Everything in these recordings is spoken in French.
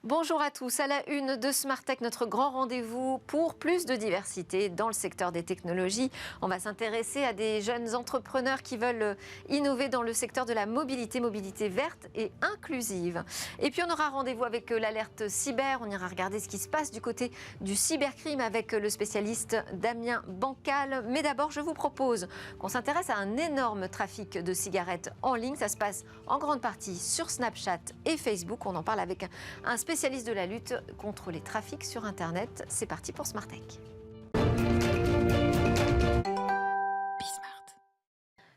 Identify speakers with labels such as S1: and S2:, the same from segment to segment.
S1: Bonjour à tous, à la une de Smart Tech, notre grand rendez-vous pour plus de diversité dans le secteur des technologies. On va s'intéresser à des jeunes entrepreneurs qui veulent innover dans le secteur de la mobilité verte et inclusive. Et puis on aura rendez-vous avec l'alerte cyber, on ira regarder ce qui se passe du côté du cybercrime avec le spécialiste Damien Bancal. Mais d'abord, je vous propose qu'on s'intéresse à un énorme trafic de cigarettes en ligne. Ça se passe en grande partie sur Snapchat et Facebook. On en parle avec un spécialiste de la lutte contre les trafics sur Internet. C'est parti pour Smart Tech.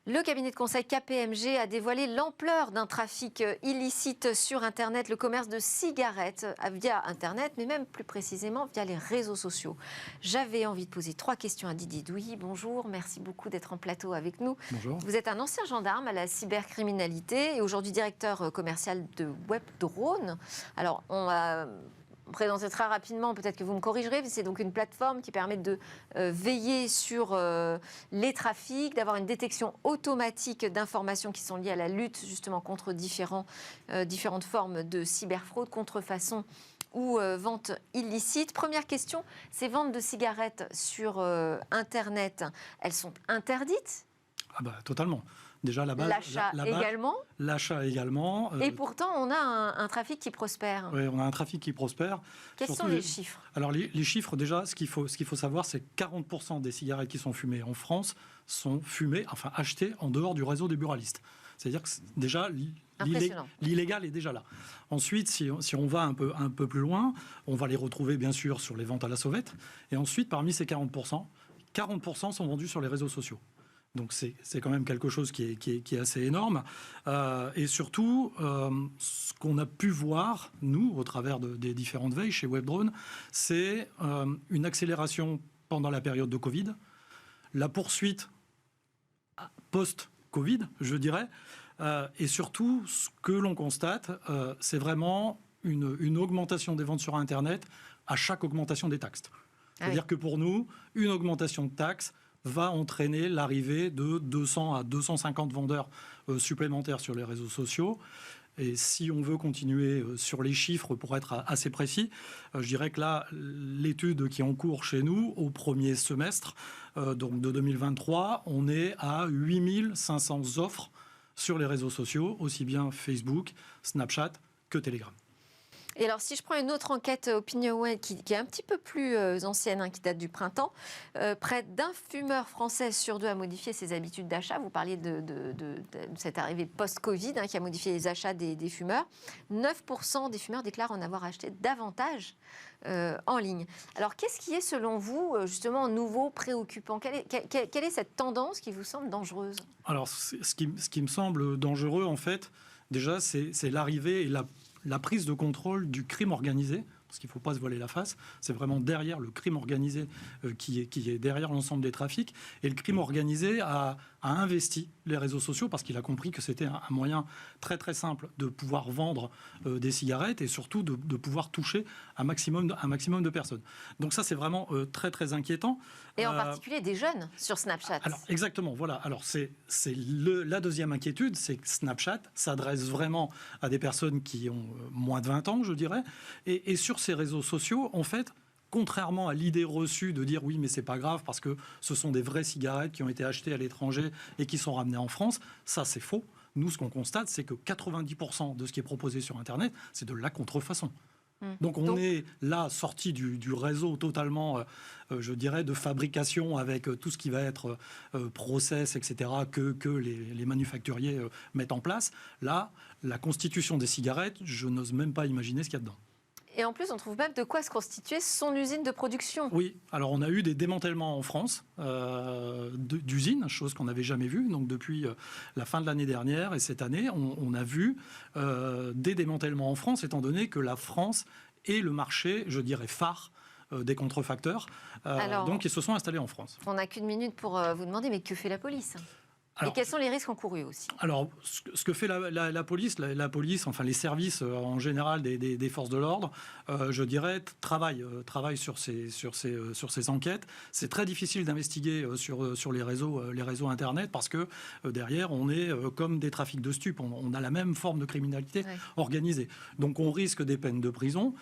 S1: Le cabinet de conseil KPMG a dévoilé l'ampleur d'un trafic illicite sur Internet, le commerce de cigarettes via Internet, mais même plus précisément via les réseaux sociaux. J'avais envie de poser 3 questions à Didier Douilly. Bonjour, merci beaucoup d'être en plateau avec nous.
S2: Bonjour.
S1: Vous êtes un ancien gendarme à la cybercriminalité et aujourd'hui directeur commercial de WebDrone. Alors, on va présenter très rapidement, peut-être que vous me corrigerez, c'est donc une plateforme qui permet de veiller sur les trafics, d'avoir une détection automatique d'informations qui sont liées à la lutte justement contre différentes formes de cyberfraude, contrefaçon ou vente illicite. Première question, ces ventes de cigarettes sur Internet, elles sont interdites ?
S2: Ah bah totalement. Déjà, la base,
S1: l'achat également.
S2: L'achat également.
S1: Et pourtant, on a un trafic qui prospère.
S2: Oui, on a un trafic qui prospère.
S1: Quels sont les chiffres ?
S2: Alors, les chiffres, déjà, ce qu'il faut savoir, c'est que 40% des cigarettes qui sont fumées en France sont fumées, enfin achetées en dehors du réseau des buralistes. C'est-à-dire que déjà, l'illégal est déjà là. Ensuite, si on va un peu plus loin, on va les retrouver, bien sûr, sur les ventes à la sauvette. Et ensuite, parmi ces 40%, 40% sont vendus sur les réseaux sociaux. Donc c'est quand même quelque chose qui est assez énorme. Et surtout, ce qu'on a pu voir, nous, au travers des différentes veilles chez WebDrone, c'est une accélération pendant la période de Covid, la poursuite post-Covid, je dirais, et surtout, ce que l'on constate, c'est vraiment une augmentation des ventes sur Internet à chaque augmentation des taxes. C'est-à-dire que pour nous, une augmentation de taxes va entraîner l'arrivée de 200 à 250 vendeurs supplémentaires sur les réseaux sociaux. Et si on veut continuer sur les chiffres pour être assez précis, je dirais que là, l'étude qui est en cours chez nous, au premier semestre donc de 2023, on est à 8500 offres sur les réseaux sociaux, aussi bien Facebook, Snapchat que Telegram.
S1: Et alors, si je prends une autre enquête OpinionWay qui est un petit peu plus ancienne, qui date du printemps, près d'un fumeur français sur 2 a modifié ses habitudes d'achat. Vous parliez de cette arrivée post-Covid qui a modifié les achats des fumeurs. 9% des fumeurs déclarent en avoir acheté davantage en ligne. Alors, qu'est-ce qui est, selon vous, justement, nouveau, préoccupant ? Quelle est cette tendance qui vous semble dangereuse ? Alors,
S2: ce qui me semble dangereux, en fait, déjà, c'est l'arrivée et la prise de contrôle du crime organisé, parce qu'il ne faut pas se voiler la face, c'est vraiment derrière le crime organisé qui est derrière l'ensemble des trafics. Et le crime organisé a investi les réseaux sociaux parce qu'il a compris que c'était un moyen très très simple de pouvoir vendre des cigarettes et surtout de pouvoir toucher un maximum de personnes. Donc ça, c'est vraiment très très inquiétant.
S1: Et en particulier des jeunes sur Snapchat.
S2: Alors exactement, voilà. Alors c'est la deuxième inquiétude, c'est que Snapchat s'adresse vraiment à des personnes qui ont moins de 20 ans, je dirais, et sur ces réseaux sociaux, en fait, contrairement à l'idée reçue de dire oui, mais c'est pas grave parce que ce sont des vraies cigarettes qui ont été achetées à l'étranger et qui sont ramenées en France, ça c'est faux. Nous, ce qu'on constate, c'est que 90% de ce qui est proposé sur Internet, c'est de la contrefaçon. Donc on est là sorti du réseau totalement, je dirais, de fabrication avec tout ce qui va être process, etc., que les manufacturiers mettent en place. Là, la constitution des cigarettes, je n'ose même pas imaginer ce qu'il y a dedans.
S1: Et en plus, on trouve même de quoi se constituer son usine de production.
S2: Oui, alors on a eu des démantèlements en France d'usines, chose qu'on n'avait jamais vue. Donc depuis la fin de l'année dernière et cette année, on a vu des démantèlements en France, étant donné que la France est le marché, je dirais, phare des contrefacteurs. Donc ils se sont installés en France.
S1: On n'a qu'une minute pour vous demander, mais que fait la police ? Et quels sont les risques encourus aussi?
S2: Alors, ce que fait la police, enfin les services en général des forces de l'ordre, je dirais, travaillent sur ces enquêtes. C'est très difficile d'investiguer sur les réseaux Internet parce que derrière, on est comme des trafics de stupes. On a la même forme de criminalité organisée. Donc, on risque des peines de prison.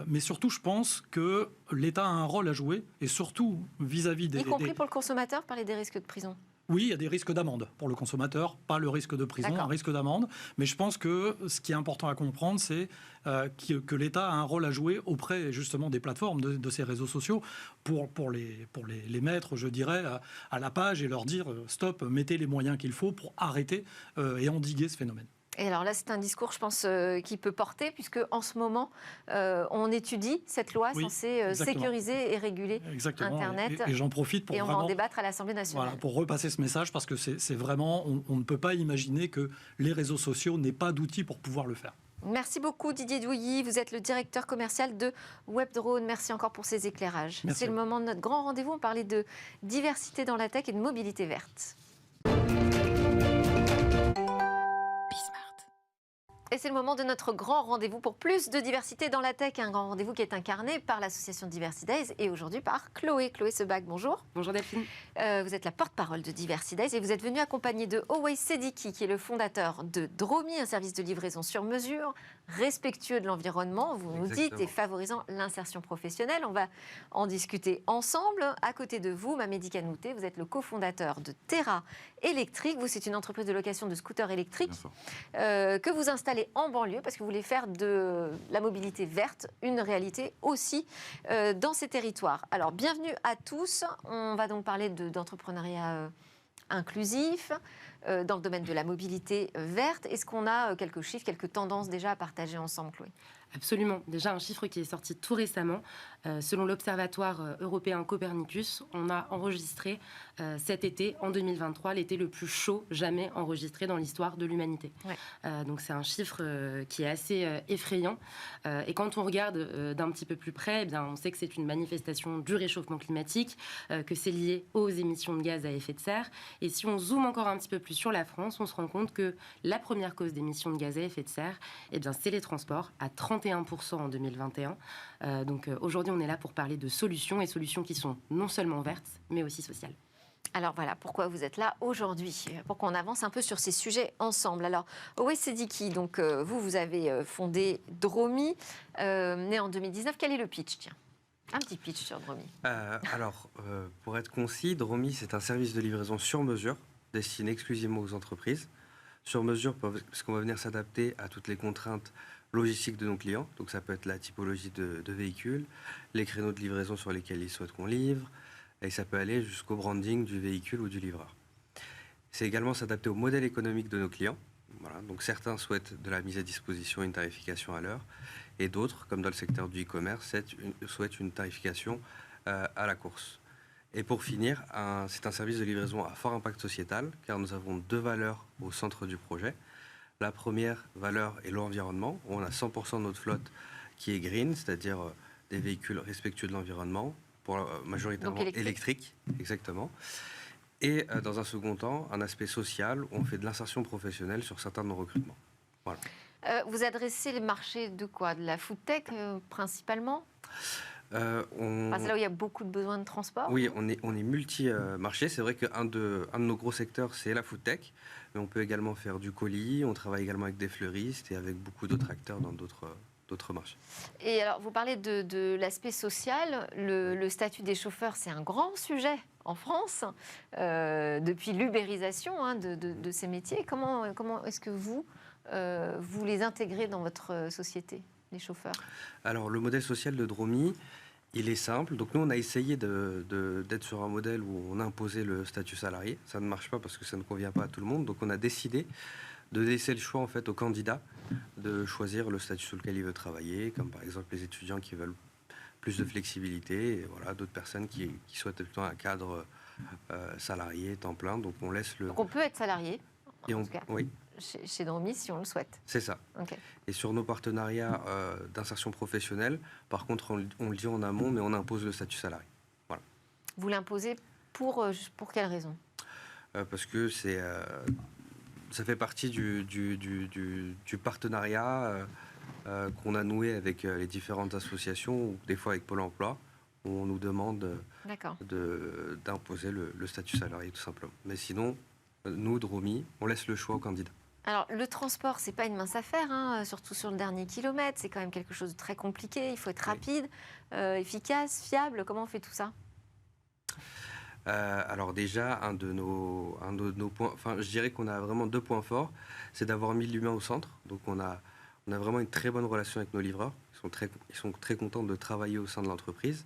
S2: Mais surtout, je pense que l'État a un rôle à jouer, et surtout vis-à-vis des...
S1: Y compris pour le consommateur, parler des risques de prison?
S2: Oui, il y a des risques d'amende pour le consommateur, pas le risque de prison, un risque d'amende. Mais je pense que ce qui est important à comprendre, c'est que l'État a un rôle à jouer auprès justement des plateformes, de ces réseaux sociaux, pour les mettre, je dirais, à la page et leur dire stop, mettez les moyens qu'il faut pour arrêter et endiguer ce phénomène.
S1: Et alors là, c'est un discours, je pense, qui peut porter, puisque en ce moment, on étudie cette loi censée sécuriser et réguler Internet.
S2: Et j'en profite pour
S1: on va en débattre à l'Assemblée nationale.
S2: Voilà, pour repasser ce message, parce que c'est vraiment, on ne peut pas imaginer que les réseaux sociaux n'aient pas d'outils pour pouvoir le faire.
S1: Merci beaucoup Didier Douilly, vous êtes le directeur commercial de WebDrone. Merci encore pour ces éclairages. C'est le moment de notre grand rendez-vous. On parlait de diversité dans la tech et de mobilité verte. Et c'est le moment de notre grand rendez-vous pour plus de diversité dans la tech. Un grand rendez-vous qui est incarné par l'association Diversidays et aujourd'hui par Chloé. Chloé Sebag, bonjour.
S3: Bonjour Delphine.
S1: Vous êtes la porte-parole de Diversidays et vous êtes venue accompagnée de Owais Sediki, qui est le fondateur de Dromi, un service de livraison sur mesure, respectueux de l'environnement, vous nous dites, et favorisant l'insertion professionnelle. On va en discuter ensemble. À côté de vous, Mamedi Kanouté, vous êtes le cofondateur de Terra Électrique. Vous, c'est une entreprise de location de scooters électriques que vous installez en banlieue parce que vous voulez faire de la mobilité verte une réalité aussi dans ces territoires. Alors, bienvenue à tous. On va donc parler d'entrepreneuriat inclusif dans le domaine de la mobilité verte. Est-ce qu'on a quelques chiffres, quelques tendances déjà à partager ensemble, Chloé ?
S3: Absolument. Déjà, un chiffre qui est sorti tout récemment. Selon l'Observatoire européen Copernicus, on a enregistré cet été, en 2023, l'été le plus chaud jamais enregistré dans l'histoire de l'humanité. Donc c'est un chiffre qui est assez effrayant. Et quand on regarde d'un petit peu plus près, eh bien, on sait que c'est une manifestation du réchauffement climatique, que c'est lié aux émissions de gaz à effet de serre. Et si on zoome encore un petit peu plus sur la France, on se rend compte que la première cause d'émissions de gaz à effet de serre, eh bien, c'est les transports, à 31% en 2021. Donc aujourd'hui, on est là pour parler de solutions, et solutions qui sont non seulement vertes, mais aussi sociales.
S1: Alors voilà, pourquoi vous êtes là aujourd'hui, pour qu'on avance un peu sur ces sujets ensemble. Alors, Owais Sediki, donc vous avez fondé Dromi, né en 2019. Quel est le pitch, tiens ? Un petit pitch sur Dromi.
S4: Pour être concis, Dromi, c'est un service de livraison sur mesure, destiné exclusivement aux entreprises. Sur mesure, parce qu'on va venir s'adapter à toutes les contraintes logistiques de nos clients. Donc ça peut être la typologie de véhicules, les créneaux de livraison sur lesquels ils souhaitent qu'on livre, et ça peut aller jusqu'au branding du véhicule ou du livreur. C'est également s'adapter au modèle économique de nos clients. Voilà, donc certains souhaitent de la mise à disposition et une tarification à l'heure, et d'autres, comme dans le secteur du e-commerce, souhaitent une tarification à la course. Et pour finir, c'est un service de livraison à fort impact sociétal, car nous avons deux valeurs au centre du projet. La première valeur est l'environnement. On a 100% de notre flotte qui est green, c'est-à-dire des véhicules respectueux de l'environnement, majoritairement électriques, exactement. Et dans un second temps, un aspect social, où on fait de l'insertion professionnelle sur certains de nos recrutements. Voilà.
S1: Vous adressez le marché de quoi ? De la food tech principalement ? C'est là où il y a beaucoup de besoins de transport.
S4: Oui, on est multi-marché. C'est vrai qu'un de nos gros secteurs, c'est la food tech. Mais on peut également faire du colis. On travaille également avec des fleuristes et avec beaucoup d'autres acteurs dans d'autres marchés. Et
S1: alors, vous parlez de l'aspect social. Le statut des chauffeurs, c'est un grand sujet en France, depuis l'ubérisation de ces métiers. Comment est-ce que vous les intégrez dans votre société, les chauffeurs ?
S4: Alors, le modèle social de Dromi, il est simple. Donc nous, on a essayé d'être sur un modèle où on imposait le statut salarié. Ça ne marche pas parce que ça ne convient pas à tout le monde. Donc on a décidé de laisser le choix en fait aux candidats de choisir le statut sur lequel ils veulent travailler, comme par exemple les étudiants qui veulent plus de flexibilité, et voilà, d'autres personnes qui souhaitent plutôt un cadre salarié, temps plein. Donc on laisse le...
S1: Donc on peut être salarié, en tout cas.
S4: Oui.
S1: Chez Dromi, si on le souhaite.
S4: C'est ça.
S1: Okay.
S4: Et sur nos partenariats d'insertion professionnelle, par contre, on le dit en amont, mais on impose le statut salarié. Voilà.
S1: Vous l'imposez pour quelle raison ?
S4: parce que ça fait partie du partenariat qu'on a noué avec les différentes associations, ou des fois avec Pôle emploi, où on nous demande d'imposer le statut salarié, tout simplement. Mais sinon, nous, Dromi, on laisse le choix aux candidats.
S1: Alors, le transport, c'est pas une mince affaire, hein, surtout sur le dernier kilomètre. C'est quand même quelque chose de très compliqué. Il faut être rapide, efficace, fiable. Comment on fait tout ça ?
S4: Alors déjà, un de nos points, enfin, je dirais qu'on a vraiment 2 points forts, c'est d'avoir mis l'humain au centre. Donc on a vraiment une très bonne relation avec nos livreurs. Ils sont très contents de travailler au sein de l'entreprise,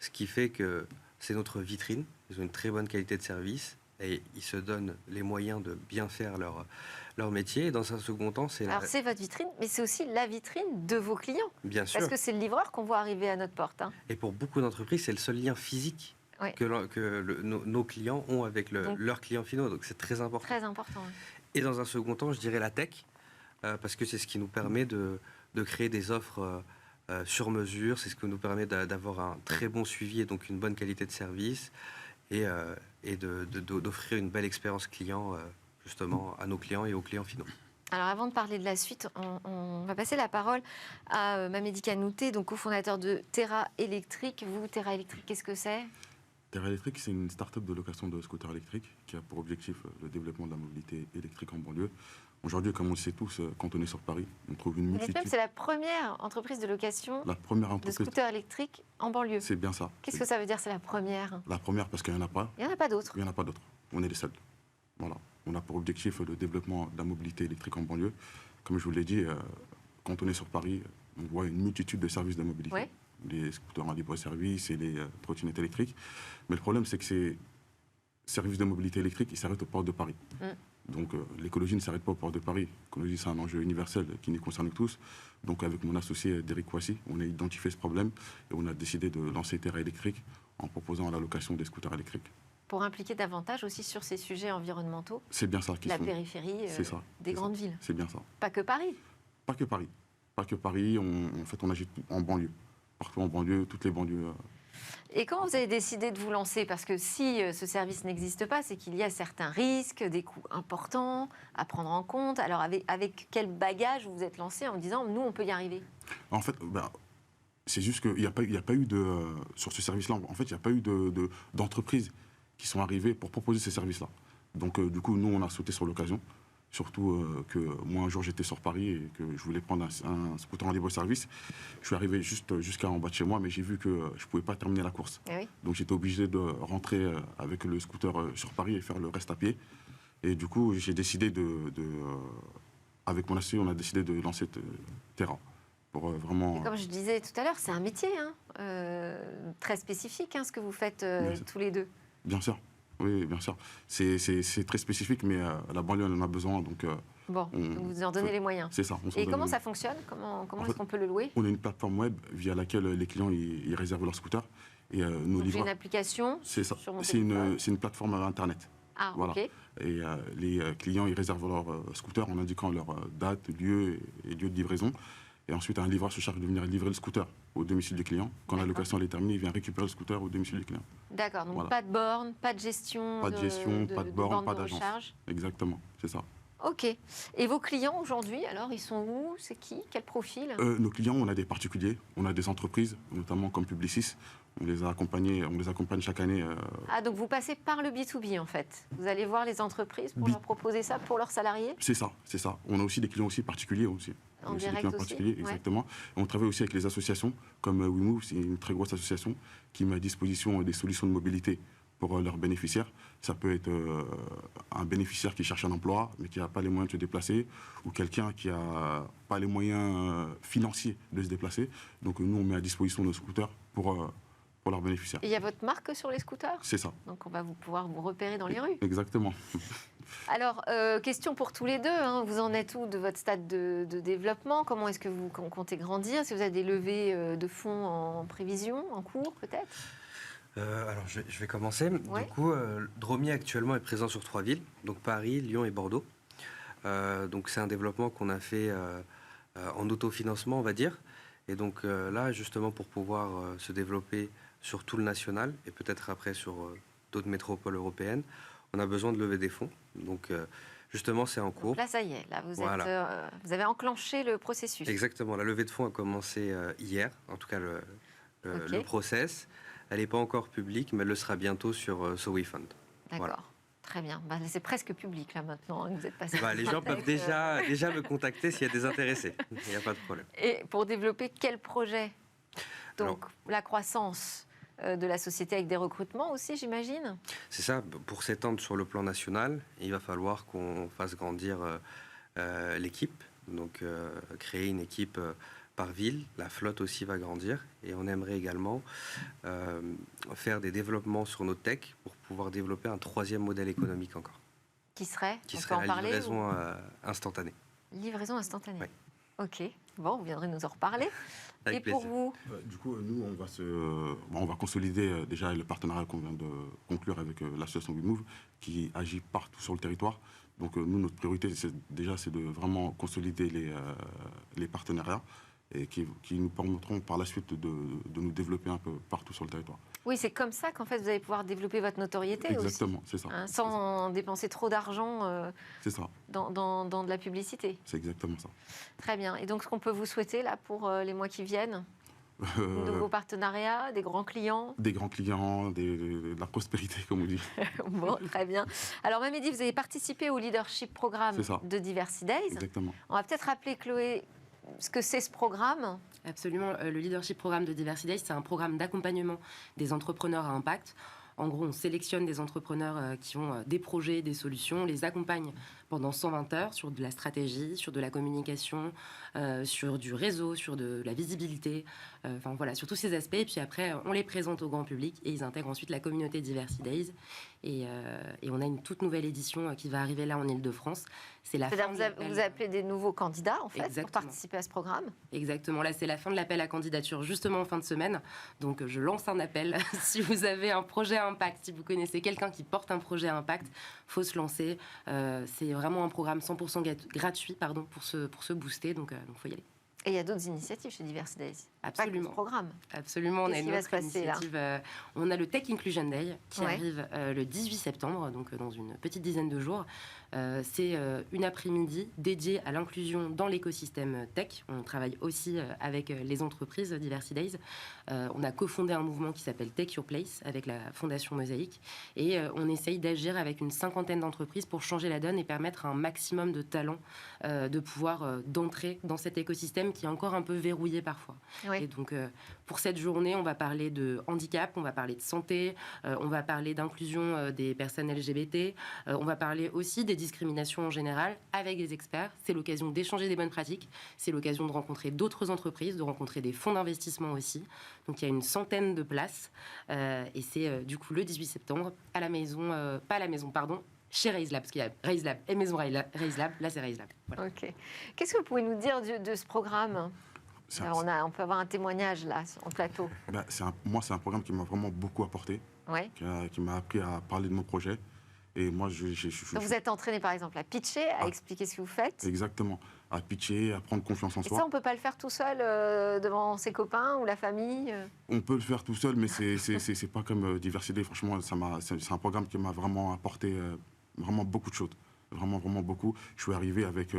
S4: ce qui fait que c'est notre vitrine. Ils ont une très bonne qualité de service et ils se donnent les moyens de bien faire leur métier. Et dans un second temps, c'est
S1: Alors c'est votre vitrine, mais c'est aussi la vitrine de vos clients.
S4: Bien sûr.
S1: Parce que c'est le livreur qu'on voit arriver à notre porte. Hein.
S4: Et pour beaucoup d'entreprises, c'est le seul lien physique que nos clients ont avec leurs clients finaux. Donc c'est très important.
S1: Très important. Oui.
S4: Et dans un second temps, je dirais la tech, parce que c'est ce qui nous permet de créer des offres sur mesure. C'est ce qui nous permet d'avoir un très bon suivi et donc une bonne qualité de service et d'offrir une belle expérience client justement à nos clients et aux clients finaux.
S1: Alors avant de parler de la suite, on va passer la parole à Mamedy Kanouté, donc cofondateur de Terra Électrique. Vous, Terra Électrique, qu'est-ce que c'est ?
S5: Terra Électrique, c'est une start-up de location de scooters électriques qui a pour objectif le développement de la mobilité électrique en banlieue. Aujourd'hui, comme on le sait tous, quand on est sur Paris, on trouve une multitude...
S1: C'est la première entreprise de location de scooters électriques en banlieue.
S5: C'est bien ça.
S1: Qu'est-ce que ça veut dire, c'est la première ?
S5: La première parce qu'il n'y en a pas.
S1: Il n'y en a pas d'autres.
S5: Il n'y en a pas d'autres. On est les seuls. Voilà. On a pour objectif le développement de la mobilité électrique en banlieue. Comme je vous l'ai dit, quand on est sur Paris, on voit une multitude de services de mobilité.
S1: Ouais.
S5: Les scooters en libre-service et les trottinettes électriques. Mais le problème, c'est que ces services de mobilité électrique, ils s'arrêtent aux portes de Paris. Donc l'écologie ne s'arrête pas aux portes de Paris. L'écologie, c'est un enjeu universel qui nous concerne tous. Donc avec mon associé Derek Kouassi, on a identifié ce problème et on a décidé de lancer Terra Électrique en proposant la location des scooters électriques.
S1: Pour impliquer davantage aussi sur ces sujets environnementaux.
S5: C'est bien ça.
S1: La périphérie des grandes villes.
S5: C'est bien ça.
S1: Pas que Paris.
S5: Pas que Paris. Pas que Paris. En fait, on agit en banlieue. Partout en banlieue, toutes les banlieues.
S1: Et comment vous avez décidé de vous lancer ? Parce que si ce service n'existe pas, c'est qu'il y a certains risques, des coûts importants à prendre en compte. Alors avec quel bagage vous vous êtes lancé en disant « nous, on peut y arriver » ?
S5: En fait, c'est juste qu'il n'y a pas eu de... sur ce service-là, en fait, il n'y a pas eu d'entreprises qui sont arrivées pour proposer ces services-là. Donc, du coup, nous, on a sauté sur l'occasion. Surtout que moi, un jour, j'étais sur Paris et que je voulais prendre un scooter en libre-service. Je suis arrivé juste jusqu'à en bas de chez moi, mais j'ai vu que je ne pouvais pas terminer la course.
S1: Eh oui.
S5: Donc, j'étais obligé de rentrer avec le scooter sur Paris et faire le reste à pied. Et du coup, j'ai décidé avec mon associé, on a décidé de lancer Terra. Pour vraiment...
S1: Et comme je disais tout à l'heure, c'est un métier très spécifique, ce que vous faites tous les deux.
S5: Bien sûr. Oui, bien sûr. C'est très spécifique, mais la banlieue en a besoin. Donc,
S1: vous en donnez les moyens.
S5: C'est ça.
S1: Et comment ça fonctionne ? Comment est-ce qu'on peut le louer ?
S5: On a une plateforme web via laquelle les clients ils réservent leur scooter. Et nos livreurs...
S1: une application
S5: C'est ça.
S1: Sur mon téléphone.
S5: C'est une plateforme Internet.
S1: Ah,
S5: voilà.
S1: ok.
S5: Et les clients ils réservent leur scooter en indiquant leur date, lieu et lieu de livraison. Et ensuite, un livreur se charge de venir livrer le scooter au domicile du client. Quand la location est terminée, il vient récupérer le scooter au domicile du client.
S1: D'accord, donc
S5: voilà.
S1: Pas de borne, pas de gestion.
S5: Pas de gestion, pas de borne, pas d'agence.
S1: Recharge.
S5: Exactement, c'est ça.
S1: Ok. Et vos clients aujourd'hui, alors, ils sont où ? C'est qui ? Quel profil ?
S5: Nos clients, on a des particuliers, on a des entreprises, notamment comme Publicis. On les accompagne chaque année.
S1: Ah, donc vous passez par le B2B, en fait. Vous allez voir les entreprises pour leur proposer ça pour leurs salariés ?
S5: C'est ça, c'est ça. On a aussi des clients aussi particuliers aussi.
S1: En direct aussi,
S5: particuliers, exactement. Et on travaille aussi avec les associations, comme WeMove, c'est une très grosse association qui met à disposition des solutions de mobilité pour leurs bénéficiaires. Ça peut être un bénéficiaire qui cherche un emploi, mais qui n'a pas les moyens de se déplacer, ou quelqu'un qui n'a pas les moyens financiers de se déplacer. Donc nous, on met à disposition nos scooters pour leurs bénéficiaires.
S1: Et il y a votre marque sur les scooters ?
S5: C'est ça.
S1: Donc on va pouvoir vous repérer dans les rues.
S5: Exactement.
S1: Alors, question pour tous les deux. Vous en êtes où de votre stade de développement ? Comment est-ce que vous comptez grandir ? Si vous avez des levées de fonds en prévision, en cours peut-être ?
S4: Alors, je vais commencer.
S1: Ouais.
S4: Du coup, Dromi actuellement est présent sur 3 villes, donc Paris, Lyon et Bordeaux. Donc, c'est un développement qu'on a fait en autofinancement, on va dire. Et donc là, justement, pour pouvoir se développer sur tout le national et peut-être après sur d'autres métropoles européennes, on a besoin de lever des fonds. Donc, justement, c'est en cours.
S1: Donc là, ça y est, là,
S4: Voilà.
S1: vous avez enclenché le processus.
S4: Exactement. La levée de fonds a commencé hier, en tout cas
S1: Ok.
S4: le process. Elle n'est pas encore publique, mais elle le sera bientôt sur SoWeFund.
S1: D'accord.
S4: Voilà.
S1: Très bien. Bah, c'est presque public là maintenant, hein, que vous êtes passé.
S4: Les gens peuvent déjà me contacter s'il y a des intéressés. Il n'y a pas de problème.
S1: Et pour développer quel projet? Donc
S4: Alors-
S1: la croissance de la société avec des recrutements aussi, j'imagine.
S4: C'est ça, pour s'étendre sur le plan national, il va falloir qu'on fasse grandir l'équipe. Donc créer une équipe par ville. La flotte aussi va grandir. Et on aimerait également faire des développements sur nos tech pour pouvoir développer un troisième modèle économique encore.
S1: Qui serait?
S4: Qui
S1: On peut
S4: serait
S1: en
S4: la
S1: parler
S4: livraison instantanée.
S1: Livraison instantanée.
S4: Oui.
S1: Ok. Bon, vous viendrez nous en reparler.
S4: Avec
S1: Et pour
S4: plaisir.
S1: vous?
S5: Du coup, nous, on va consolider déjà le partenariat qu'on vient de conclure avec l'association WeMove, qui agit partout sur le territoire. Donc, nous, notre priorité, c'est de vraiment consolider les partenariats et qui nous permettront par la suite de nous développer un peu partout sur le territoire.
S1: Oui, c'est comme ça qu'en fait vous allez pouvoir développer votre notoriété
S5: Exactement, c'est
S1: aussi,
S5: ça.
S1: hein, sans dépenser trop d'argent
S5: C'est ça,
S1: dans de la publicité.
S5: c'est exactement ça.
S1: Très bien. Et donc ce qu'on peut vous souhaiter là pour les mois qui viennent, de nouveaux partenariats, des grands clients.
S5: Des grands clients, de la prospérité, comme on dit.
S1: Bon, très bien. Alors Mamedy, vous avez participé au leadership programme
S5: C'est ça.
S1: de Diversity Days.
S5: Exactement.
S1: On va peut-être rappeler, Chloé, ce que c'est ce programme.
S3: Absolument. Le leadership programme de Diversity Days, c'est un programme d'accompagnement des entrepreneurs à impact. En gros, on sélectionne des entrepreneurs qui ont des projets, des solutions, on les accompagne pendant 120 heures sur de la stratégie, sur de la communication, sur du réseau, sur de la visibilité, enfin voilà, sur tous ces aspects. Et puis après, on les présente au grand public et ils intègrent ensuite la communauté Diversity Days. Et on a une toute nouvelle édition qui va arriver là en Ile-de-France. C'est la
S1: C'est-à-dire
S3: fin de
S1: vous
S3: l'appel.
S1: vous appelez des nouveaux candidats en fait pour
S3: Exactement.
S1: participer à ce programme.
S3: Exactement, là c'est la fin de l'appel à candidature justement en fin de semaine. Donc je lance un appel. Si vous avez un projet à impact, si vous connaissez quelqu'un qui porte un projet à impact, faut se lancer. C'est vraiment un programme 100% gratuit pour se booster, donc faut y aller.
S1: Et il y a d'autres initiatives chez Diversity Days. Pas que ce
S3: Absolument.
S1: programme.
S3: Absolument, on a
S1: Qu'est-ce
S3: une
S1: qui va
S3: autre
S1: se passer, là
S3: initiative. On a le Tech Inclusion Day qui
S1: Ouais.
S3: arrive le 18 septembre, donc dans une petite dizaine de jours. C'est une après-midi dédiée à l'inclusion dans l'écosystème tech. On travaille aussi avec les entreprises Diversity Days. On a cofondé un mouvement qui s'appelle Take Your Place avec la Fondation Mosaïque. Et on essaye d'agir avec une 50aine d'entreprises pour changer la donne et permettre à un maximum de talents de pouvoir d'entrer dans cet écosystème qui est encore un peu verrouillé parfois.
S1: Oui.
S3: Et donc, pour cette journée, on va parler de handicap, on va parler de santé, on va parler d'inclusion des personnes LGBT, on va parler aussi des discriminations en général avec des experts. C'est l'occasion d'échanger des bonnes pratiques, c'est l'occasion de rencontrer d'autres entreprises, de rencontrer des fonds d'investissement aussi. Donc, il y a une centaine de places et c'est du coup le 18 septembre à la maison, pas à la maison, pardon, chez Raise Lab, parce qu'il y a Raise Lab et Maison Raise Lab, là c'est Raise Lab. Voilà.
S1: Ok. Qu'est-ce que vous pouvez nous dire de ce programme?
S5: C'est
S1: Alors, on peut avoir un témoignage là sur le plateau.
S5: moi, c'est un programme qui m'a vraiment beaucoup apporté,
S1: Ouais.
S5: qui m'a appris à parler de mon projet. Et moi,
S1: Donc vous êtes entraîné par exemple à pitcher, à expliquer ce que vous faites.
S5: exactement, à pitcher, à prendre confiance en
S1: Et
S5: soi.
S1: ça, on peut pas le faire tout seul devant ses copains ou la famille.
S5: On peut le faire tout seul, mais c'est pas comme Diversité. Franchement, c'est un programme qui m'a vraiment apporté vraiment beaucoup de choses. Vraiment, vraiment beaucoup. Je suis arrivé avec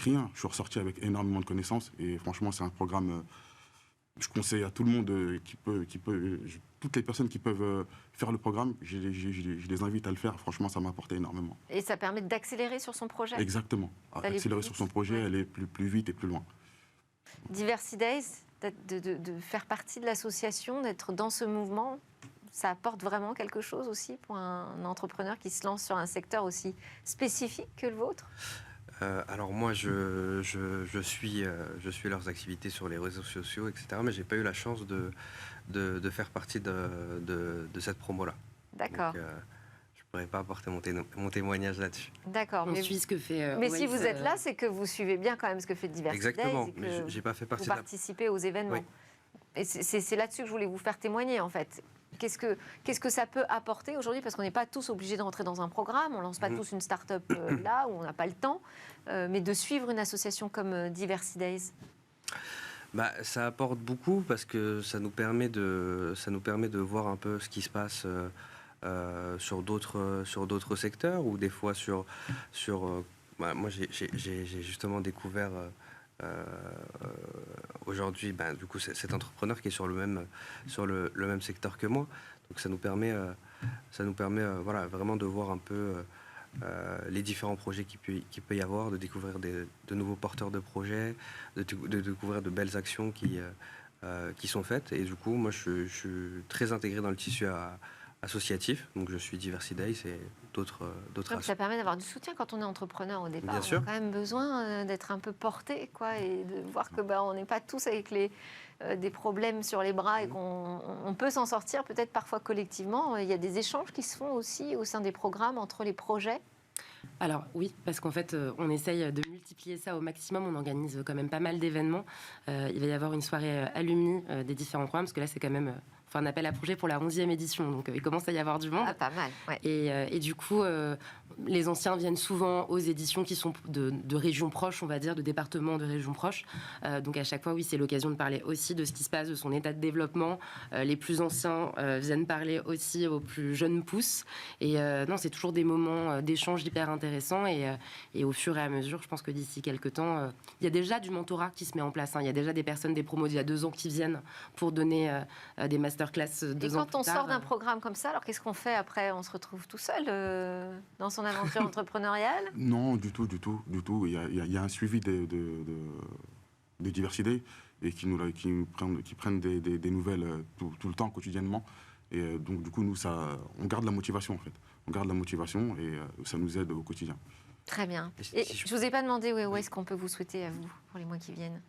S5: rien. Je suis ressorti avec énormément de connaissances. Et franchement, c'est un programme... je conseille à tout le monde toutes les personnes qui peuvent faire le programme, je les invite à le faire. Franchement, ça m'a apporté énormément.
S1: Et ça permet d'accélérer sur son projet.
S5: Exactement.
S1: D'aller
S5: Accélérer
S1: plus
S5: sur
S1: vite.
S5: son projet,
S1: Ouais.
S5: aller plus vite et plus loin.
S1: Diversity Days, de faire partie de l'association, d'être dans ce mouvement, ça apporte vraiment quelque chose aussi pour un entrepreneur qui se lance sur un secteur aussi spécifique que le vôtre?
S4: Alors moi, je suis leurs activités sur les réseaux sociaux, etc. Mais j'ai pas eu la chance de faire partie de cette promo-là.
S1: D'accord.
S4: Donc, je pourrais pas apporter mon témoignage là-dessus.
S1: D'accord.
S3: On suit ce que fait
S1: Mais si
S3: Waze,
S1: vous êtes là, c'est que vous suivez bien quand même ce que fait Diversity
S4: Exactement.
S1: Days et
S4: Mais
S1: que
S4: j'ai pas fait
S1: vous
S4: partie de la...
S1: participez aux événements.
S4: Oui.
S1: Et c'est là-dessus que je voulais vous faire témoigner en fait. Qu'est-ce que ça peut apporter aujourd'hui? Parce qu'on n'est pas tous obligés de rentrer dans un programme, on ne lance pas tous une start-up là où on n'a pas le temps, mais de suivre une association comme Diversity Days.
S4: Ça apporte beaucoup parce que ça nous permet de voir un peu ce qui se passe sur d'autres secteurs ou des fois moi j'ai justement découvert aujourd'hui du coup cet entrepreneur qui est sur le même secteur que moi. Donc ça nous permet voilà, vraiment de voir un peu les différents projets qu'il peut y avoir, de découvrir de nouveaux porteurs de projets, de découvrir de belles actions qui sont faites. Et du coup, moi, je suis très intégré dans le tissu associatif. Donc, je suis Diversiday, c'est d'autres
S1: Donc ça permet d'avoir du soutien quand on est entrepreneur au départ.
S4: Bien sûr.
S1: On a quand même besoin d'être un peu porté, quoi, et de voir que on n'est pas tous avec des problèmes sur les bras et qu'on peut s'en sortir peut-être parfois collectivement. Il y a des échanges qui se font aussi au sein des programmes entre les projets.
S3: Alors oui, parce qu'en fait, on essaye de multiplier ça au maximum. On organise quand même pas mal d'événements. Il va y avoir une soirée alumni des différents programmes, parce que là, c'est quand même un appel à projet pour la 11e édition. Donc, il commence à y avoir du monde.
S1: Ah, pas mal, ouais.
S3: Et du coup, les anciens viennent souvent aux éditions qui sont de régions proches, on va dire, de départements de régions proches. Donc, à chaque fois, oui, c'est l'occasion de parler aussi de ce qui se passe, de son état de développement. Les plus anciens viennent parler aussi aux plus jeunes pousses. Et non, c'est toujours des moments d'échange hyper intéressants. Et au fur et à mesure, je pense que d'ici quelques temps, il y a déjà du mentorat qui se met en place. Il y a déjà des personnes, des promos d'il y a 2 ans qui viennent pour donner des masterclass 2 ans plus tard.
S1: Et quand on sort d'un programme comme ça, alors qu'est-ce qu'on fait après? On se retrouve tout seul dans son aventure entrepreneuriale?
S5: Non, du tout. Il y a un suivi de Diversiday et qui prennent des nouvelles tout le temps, quotidiennement. Et donc, du coup, nous, on garde la motivation, en fait. On garde la motivation et ça nous aide au quotidien.
S1: Très bien. Et je ne vous ai pas demandé où est-ce qu'on peut vous souhaiter à vous pour les mois qui viennent.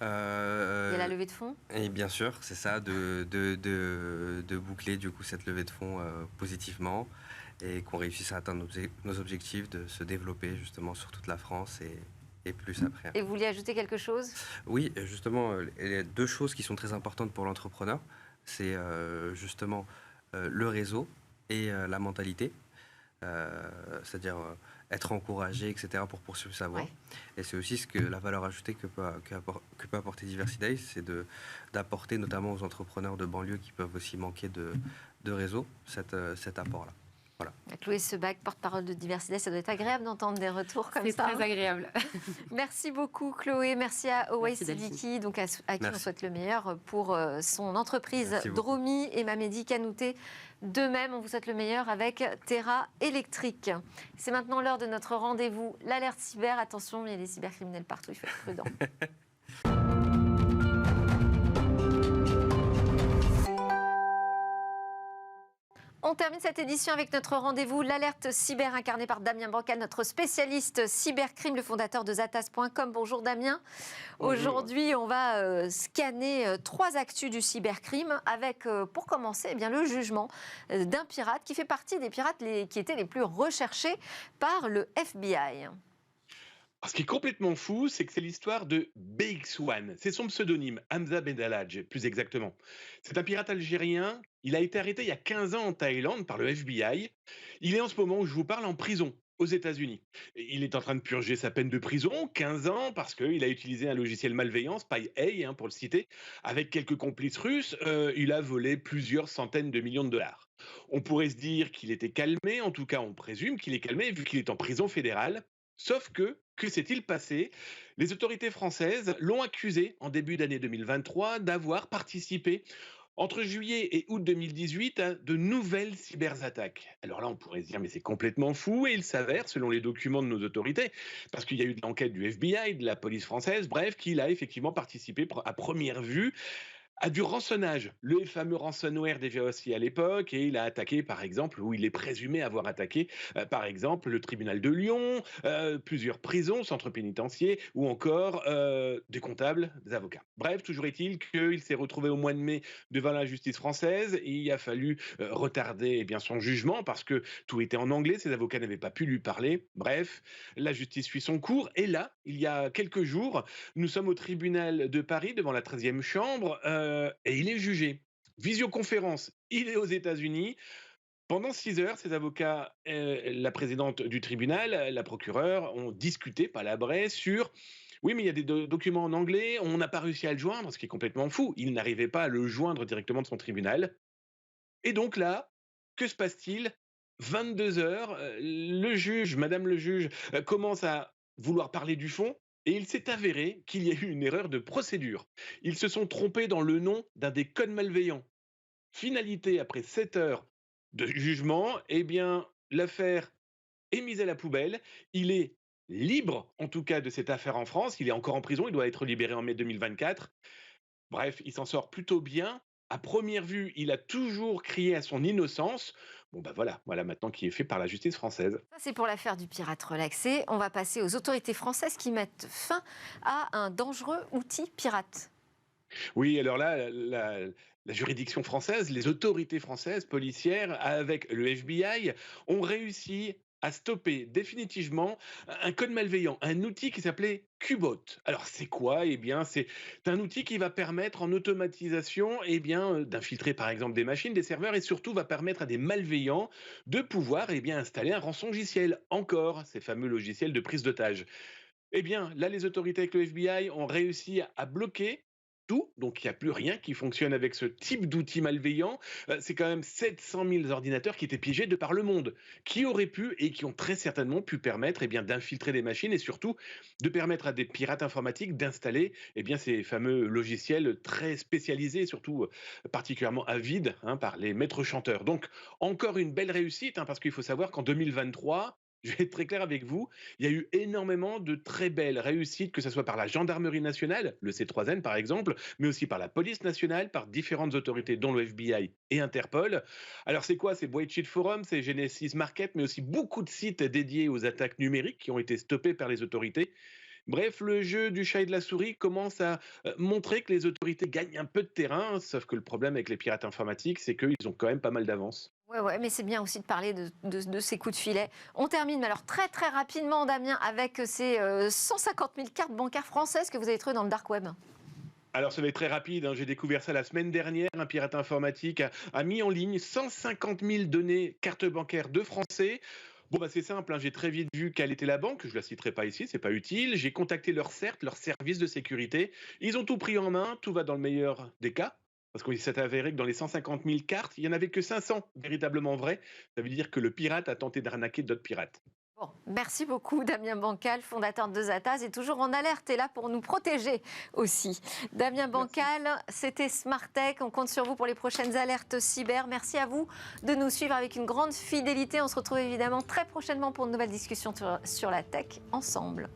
S1: Il y a la levée de fonds.
S4: Et bien sûr, c'est ça, de boucler du coup cette levée de fonds positivement et qu'on réussisse à atteindre nos objectifs, de se développer justement sur toute la France et plus après.
S1: Et vous vouliez ajouter quelque chose?
S4: Oui, justement, il y a 2 choses qui sont très importantes pour l'entrepreneur. C'est justement le réseau et la mentalité. C'est-à-dire être encouragé, etc., pour poursuivre sa voie. Ouais. Et c'est aussi la valeur ajoutée que peut apporter Diversiday, c'est d'apporter notamment aux entrepreneurs de banlieue qui peuvent aussi manquer de réseau cet apport-là. Voilà.
S1: Chloé Sebac, porte-parole de Diversiday, ça doit être agréable d'entendre des retours comme ça.
S3: C'est très agréable.
S1: Merci beaucoup Chloé, merci à Owais Siddiqui, donc à qui on souhaite le meilleur pour son entreprise Dromi, et Mamedi Kanouté. De même, on vous souhaite le meilleur avec Terra Électrique. C'est maintenant l'heure de notre rendez-vous, l'alerte cyber. Attention, il y a des cybercriminels partout, il faut être prudent. On termine cette édition avec notre rendez-vous, l'alerte cyber, incarné par Damien Bancal, notre spécialiste cybercrime, le fondateur de Zatas.com. Bonjour Damien. Aujourd'hui, on va scanner 3 actus du cybercrime avec, pour commencer, le jugement d'un pirate qui fait partie des pirates qui étaient les plus recherchés par le FBI.
S6: Ce qui est complètement fou, c'est que c'est l'histoire de BX1. C'est son pseudonyme, Hamza Bendalaj, plus exactement. C'est un pirate algérien. Il a été arrêté il y a 15 ans en Thaïlande par le FBI. Il est en ce moment où je vous parle en prison aux États-Unis. Il est en train de purger sa peine de prison, 15 ans, parce qu'il a utilisé un logiciel malveillant, SpyA, pour le citer, avec quelques complices russes. Il a volé plusieurs centaines de millions de dollars. On pourrait se dire qu'il était calmé, en tout cas on présume qu'il est calmé vu qu'il est en prison fédérale. Sauf que s'est-il passé? Les autorités françaises l'ont accusé en début d'année 2023 d'avoir participé entre juillet et août 2018 à de nouvelles cyberattaques. Alors là, on pourrait se dire, mais c'est complètement fou, et il s'avère, selon les documents de nos autorités, parce qu'il y a eu de l'enquête du FBI, de la police française, bref, qu'il a effectivement participé à première vue à du rançonnage, le fameux ransomware déjà aussi à l'époque, et il a attaqué, par exemple, ou il est présumé avoir attaqué, par exemple, le tribunal de Lyon, plusieurs prisons, centres pénitentiaires, ou encore des comptables, des avocats. Bref, toujours est-il qu'il s'est retrouvé au mois de mai devant la justice française, et il a fallu retarder son jugement, parce que tout était en anglais, ses avocats n'avaient pas pu lui parler. Bref, la justice suit son cours, et là, il y a quelques jours, nous sommes au tribunal de Paris, devant la 13e chambre, et il est jugé. Visioconférence, il est aux États-Unis. Pendant 6 heures, ses avocats, la présidente du tribunal, la procureure, ont discuté, palabré, sur... Oui, mais il y a des documents en anglais, on n'a pas réussi à le joindre, ce qui est complètement fou. Il n'arrivait pas à le joindre directement de son tribunal. Et donc là, que se passe-t-il? 22 heures, le juge, madame le juge, commence à vouloir parler du fond et il s'est avéré qu'il y a eu une erreur de procédure. Ils se sont trompés dans le nom d'un des codes malveillants. Finalité, après 7 heures de jugement, eh bien, l'affaire est mise à la poubelle. Il est libre, en tout cas, de cette affaire en France. Il est encore en prison, il doit être libéré en mai 2024. Bref, il s'en sort plutôt bien. À première vue, il a toujours crié à son innocence. Bon, bah voilà maintenant qui est fait par la justice française.
S1: Ça, c'est pour l'affaire du pirate relaxé. On va passer aux autorités françaises qui mettent fin à un dangereux outil pirate.
S6: Oui, alors là, la juridiction française, les autorités françaises policières, avec le FBI, ont réussi à stopper définitivement un code malveillant, un outil qui s'appelait Qbot. Alors c'est quoi? Eh bien, c'est un outil qui va permettre en automatisation, eh bien, d'infiltrer par exemple des machines, des serveurs, et surtout va permettre à des malveillants de pouvoir, eh bien, installer un rançongiciel. Encore ces fameux logiciels de prise d'otage. Eh bien, là, les autorités avec le FBI ont réussi à bloquer tout, donc il n'y a plus rien qui fonctionne avec ce type d'outil malveillant. C'est quand même 700 000 ordinateurs qui étaient piégés de par le monde, qui auraient pu et qui ont très certainement pu permettre, eh bien, d'infiltrer des machines et surtout de permettre à des pirates informatiques d'installer, eh bien, ces fameux logiciels très spécialisés, surtout particulièrement avides, hein, par les maîtres chanteurs. Donc encore une belle réussite, hein, parce qu'il faut savoir qu'en 2023, je vais être très clair avec vous, il y a eu énormément de très belles réussites, que ce soit par la gendarmerie nationale, le C3N par exemple, mais aussi par la police nationale, par différentes autorités, dont le FBI et Interpol. Alors c'est quoi? C'est Bullshit Forum, c'est Genesis Market, mais aussi beaucoup de sites dédiés aux attaques numériques qui ont été stoppés par les autorités. Bref, le jeu du chat et de la souris commence à montrer que les autorités gagnent un peu de terrain, sauf que le problème avec les pirates informatiques, c'est qu'ils ont quand même pas mal d'avance.
S1: Ouais, mais c'est bien aussi de parler de ces coups de filet. On termine, mais alors très très rapidement, Damien, avec ces 150 000 cartes bancaires françaises que vous avez trouvées dans le dark web.
S6: Alors ça va être très rapide, hein. J'ai découvert ça la semaine dernière. Un pirate informatique a mis en ligne 150 000 données cartes bancaires de Français. Bon, bah c'est simple, hein. J'ai très vite vu quelle était la banque, je la citerai pas ici, c'est pas utile. J'ai contacté leur CERT, leur service de sécurité. Ils ont tout pris en main, tout va dans le meilleur des cas. Parce qu'il s'est avéré que dans les 150 000 cartes, il n'y en avait que 500 véritablement vraies. Ça veut dire que le pirate a tenté d'arnaquer d'autres pirates.
S1: Bon, merci beaucoup Damien Bancal, fondateur de Zataz, et toujours en alerte et là pour nous protéger aussi. Damien Bancal, c'était Smart Tech, on compte sur vous pour les prochaines alertes cyber. Merci à vous de nous suivre avec une grande fidélité. On se retrouve évidemment très prochainement pour une nouvelle discussion sur la tech ensemble.